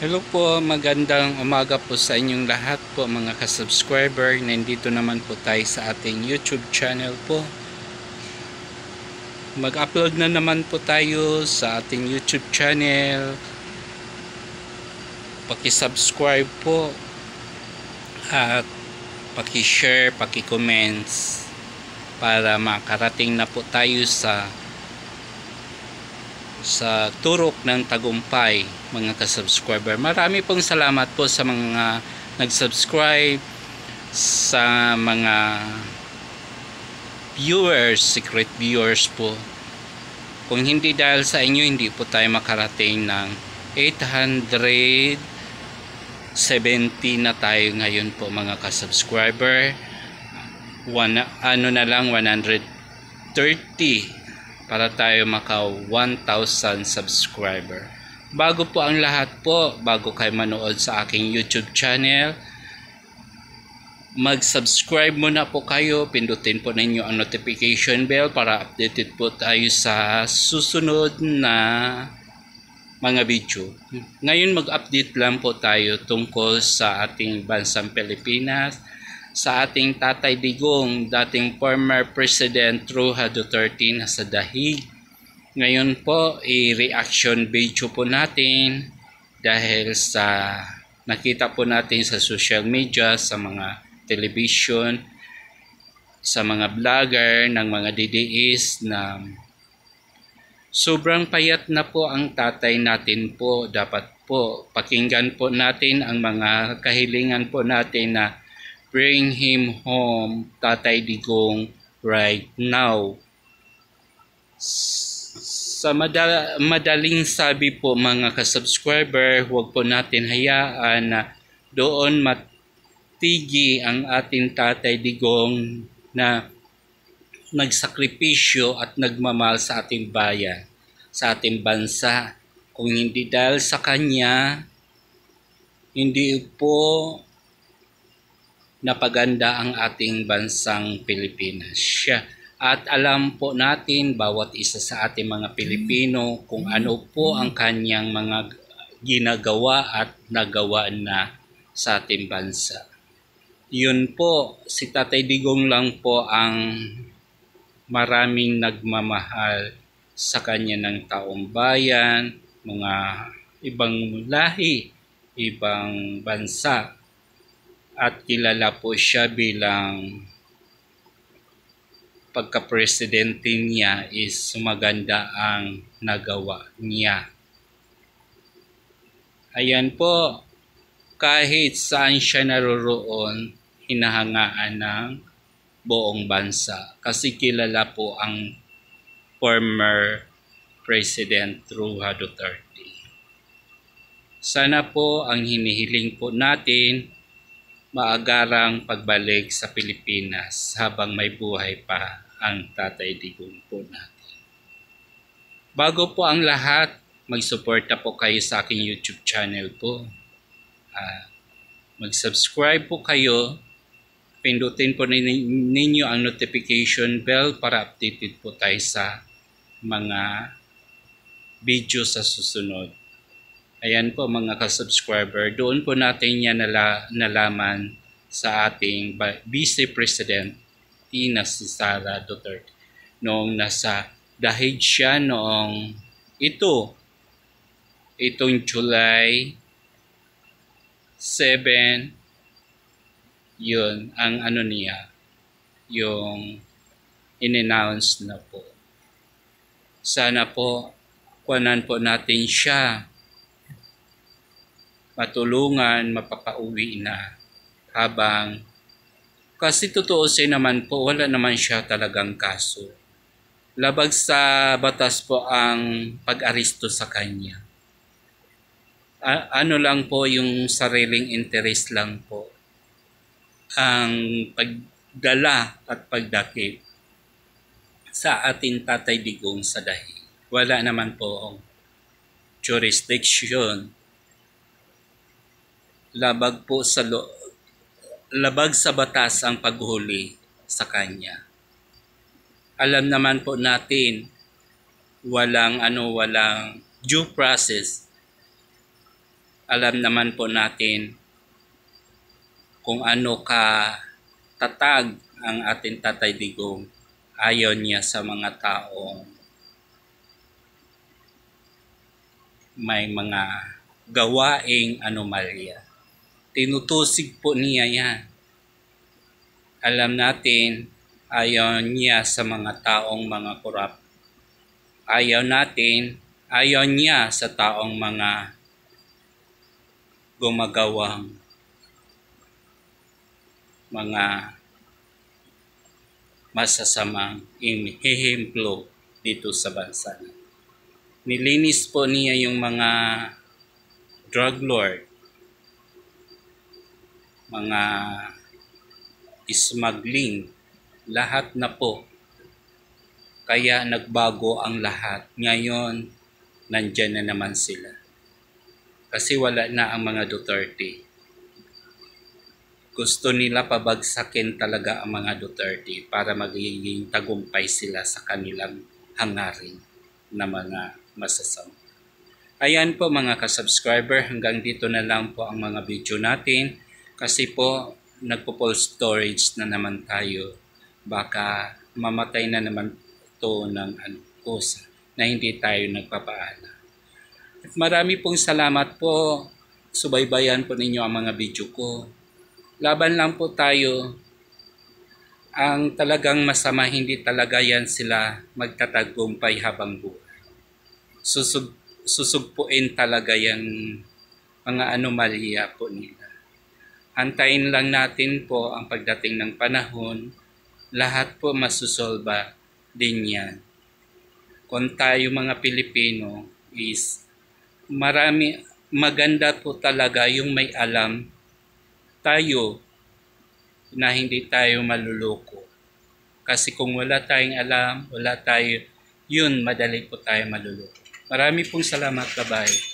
Hello po, magandang umaga po sa inyong lahat po mga ka-subscriber. Nandito naman po tayo sa ating YouTube channel po. Mag-upload na naman po tayo sa ating YouTube channel. Paki-subscribe po at paki-share, paki-comments para makarating na po tayo sa turok ng tagumpay mga ka-subscriber. Marami pong salamat po sa mga nag-subscribe, sa mga viewers, secret viewers po. Kung hindi dahil sa inyo, hindi po tayo makarating ng 870 na tayo ngayon po mga ka-subscriber. Ano na lang 130 para tayo maka 1,000 subscriber. Bago po ang lahat po, bago kayo manood sa aking YouTube channel, mag-subscribe muna po kayo, pindutin po ninyo ang notification bell para updated po tayo sa susunod na mga video. Ngayon mag-update lang po tayo tungkol sa ating bansang Pilipinas, sa ating Tatay Digong, dating former President Roha Duterte na sa dahig. Ngayon po, i-reaction video po natin dahil sa nakita po natin sa social media, sa mga television, sa mga vlogger ng mga DDS na sobrang payat na po ang tatay natin po. Dapat po pakinggan po natin ang mga kahilingan po natin na bring him home, Tatay Digong, right now. Sa madaling sabi po mga ka-subscriber, huwag po natin hayaan na doon matigi ang ating Tatay Digong na nagsakripisyo at nagmamahal sa ating bayan, sa ating bansa. Kung hindi dahil sa kanya, hindi po napaganda ang ating bansang Pilipinas. At alam po natin, bawat isa sa ating mga Pilipino, kung ano po ang kanyang mga ginagawa at nagawa na sa ating bansa. Yun po, si Tatay Digong lang po ang maraming nagmamahal sa kanya ng taong bayan, mga ibang lahi, ibang bansa. At kilala po siya bilang pagka-presidente niya is maganda ang nagawa niya. Ayan po, kahit saan siya naroroon, hinahangaan ng buong bansa. Kasi kilala po ang former President Roha Duterte. Sana po ang hinihiling po natin, maagarang pagbalik sa Pilipinas habang may buhay pa ang Tatay Digong po natin. Bago po ang lahat, mag-suporta po kayo sa aking YouTube channel po. Mag-subscribe po kayo, pindutin po ninyo ang notification bell para updated po tayo sa mga video sa susunod. Ayan po mga ka-subscriber, doon po natin yan nalaman sa ating Vice President na si Sara Duterte. Noong nasa dahig siya noong itong July 7, yun ang ano niya, yung in-announce na po. Sana po, kuwanan po natin siya, matulungan, mapapauwi na habang kasi tutuusin naman po, wala naman siya talagang kaso. Labag sa batas po ang pag-aristo sa kanya. Ano lang po yung sariling interest lang po ang pagdala at pagdakip sa ating Tatay Digong sa dahig. Wala naman po jurisdiction. Labag po labag sa batas ang paghuli sa kanya. Alam naman po natin, walang due process alam naman po natin kung ano ka tatag ang ating Tatay Digong. Ayaw niya sa mga taong may mga gawaing anomalya. Tinutusig po niya yan. Alam natin, ayaw niya sa mga taong mga korap. Ayaw niya sa taong mga gumagawang mga masasamang ehemplo dito sa bansa. Nilinis po niya yung mga drug lord, mga smuggling, lahat na po. Kaya nagbago ang lahat. Ngayon, nandyan na naman sila. Kasi wala na ang mga Duterte. Gusto nila pabagsakin talaga ang mga Duterte para magiging tagumpay sila sa kanilang hangarin na mga masasama. Ayan po mga ka-subscriber, hanggang dito na lang po ang mga video natin. Kasi po, nagpo-full storage na naman tayo. Baka mamatay na naman ito ng kusa na hindi tayo nagpapaala. At marami pong salamat po. Subaybayan po ninyo ang mga video ko. Laban lang po tayo. Ang talagang masama, hindi talaga yan sila magtatagumpay habang buhay. Susugpuin talaga yung mga anomalya po nila. Antayin lang natin po ang pagdating ng panahon. Lahat po masusolba din yan. Kung tayo mga Pilipino is maganda po talaga yung may alam tayo na hindi tayo maluloko. Kasi kung wala tayong alam, madali po tayo maluloko. Marami pong salamat, bye-bye.